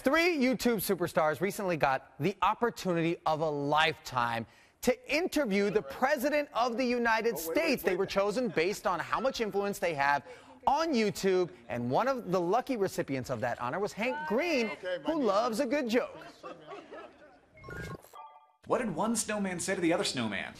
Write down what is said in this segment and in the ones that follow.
Three YouTube superstars recently got the opportunity of a lifetime to interview the President of the United States. They were chosen based on how much influence they have on YouTube, and one of the lucky recipients of that honor was Hank Green, who loves a good joke. What did one snowman say to the other snowman?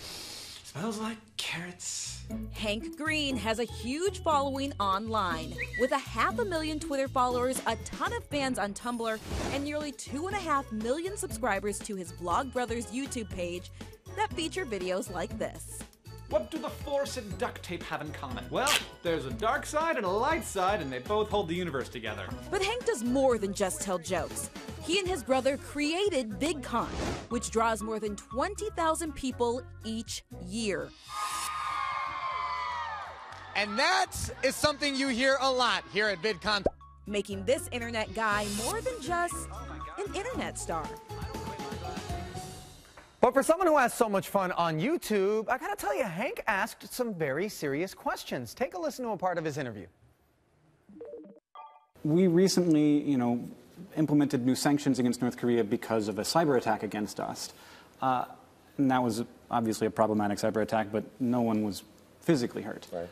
Smells like carrots. Hank Green has a huge following online. With 500,000 Twitter followers, a ton of fans on Tumblr, and nearly 2.5 million subscribers to his Vlog Brothers YouTube page that feature videos like this. What do the Force and duct tape have in common? Well, there's a dark side and a light side, and they both hold the universe together. But Hank does more than just tell jokes. He and his brother created VidCon, which draws more than 20,000 people each year. And that is something you hear a lot here at VidCon. Making this internet guy more than just an internet star. But for someone who has so much fun on YouTube, I gotta tell you, Hank asked some very serious questions. Take a listen to a part of his interview. We recently, implemented new sanctions against North Korea because of a cyber attack against us. And that was obviously a problematic cyber attack, but no one was physically hurt. Right.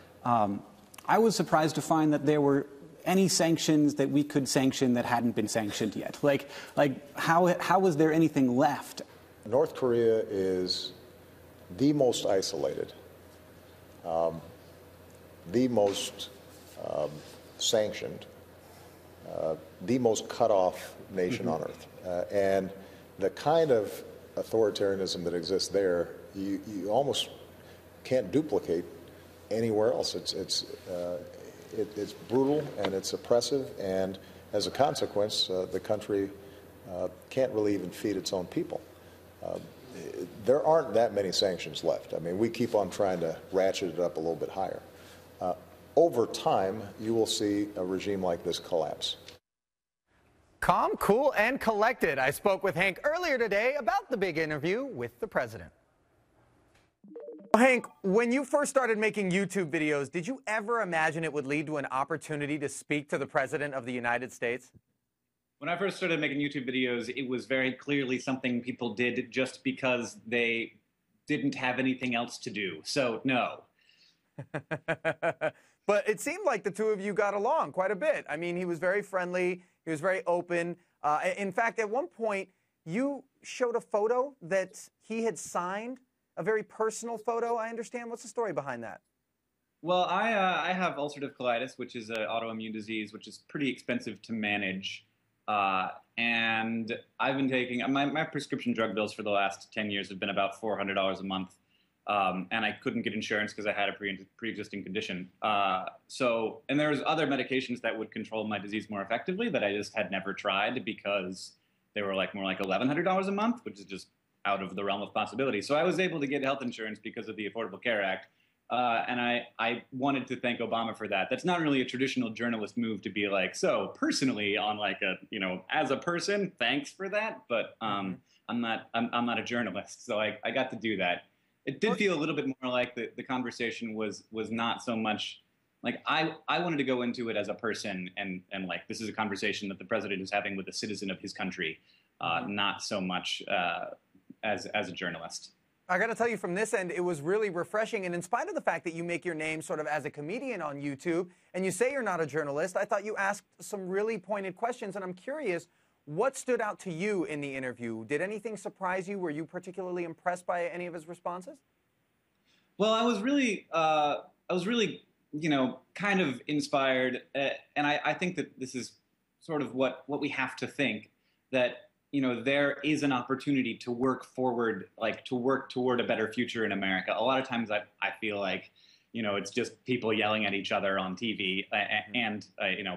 I was surprised to find that there were any sanctions that we could sanction that hadn't been sanctioned yet. How was there anything left? North Korea is the most isolated, the most sanctioned, the most cut-off nation on earth. And the kind of authoritarianism that exists there, you almost can't duplicate anywhere else. It's brutal and it's oppressive, and as a consequence, the country can't really even feed its own people. There aren't that many sanctions left. I mean, we keep on trying to ratchet it up a little bit higher. Over time, you will see a regime like this collapse. Calm, cool, and collected. I spoke with Hank earlier today about the big interview with the president. Hank, when you first started making YouTube videos, did you ever imagine it would lead to an opportunity to speak to the President of the United States? When I first started making YouTube videos, it was very clearly something people did just because they didn't have anything else to do. So, no. But it seemed like the two of you got along quite a bit. I mean, he was very friendly. He was very open. In fact, at one point, you showed a photo that he had signed, a very personal photo, I understand. What's the story behind that? Well, I have ulcerative colitis, which is an autoimmune disease, which is pretty expensive to manage. And I've been taking, my prescription drug bills for the last 10 years have been about $400 a month. And I couldn't get insurance because I had a pre-existing condition. And there's other medications that would control my disease more effectively that I just had never tried because they were more like $1,100 a month, which is just out of the realm of possibility. So I was able to get health insurance because of the Affordable Care Act. And I wanted to thank Obama for that. That's not really a traditional journalist move to be like, so personally on as a person, thanks for that. But I'm not a journalist, so I got to do that. It did feel a little bit more like the conversation was not so much like I wanted to go into it as a person and this is a conversation that the president is having with a citizen of his country, not so much as a journalist. I got to tell you, from this end, it was really refreshing. And in spite of the fact that you make your name sort of as a comedian on YouTube and you say you're not a journalist, I thought you asked some really pointed questions. And I'm curious, what stood out to you in the interview? Did anything surprise you? Were you particularly impressed by any of his responses? Well, I was really, kind of inspired. And I think that this is sort of what we have to think, that there is an opportunity to work forward, to work toward a better future in America. A lot of times I feel like, it's just people yelling at each other on TV and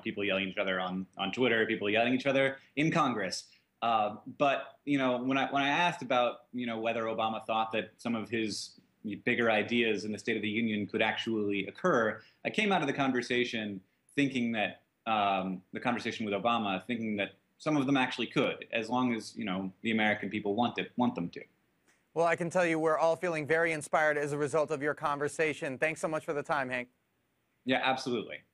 people yelling at each other on Twitter, people yelling at each other in Congress. But, when I asked about, whether Obama thought that some of his bigger ideas in the State of the Union could actually occur, I came out of the conversation thinking that, the conversation with Obama, thinking that some of them actually could, as long as, the American people want them to. Well, I can tell you we're all feeling very inspired as a result of your conversation. Thanks so much for the time, Hank. Yeah, absolutely.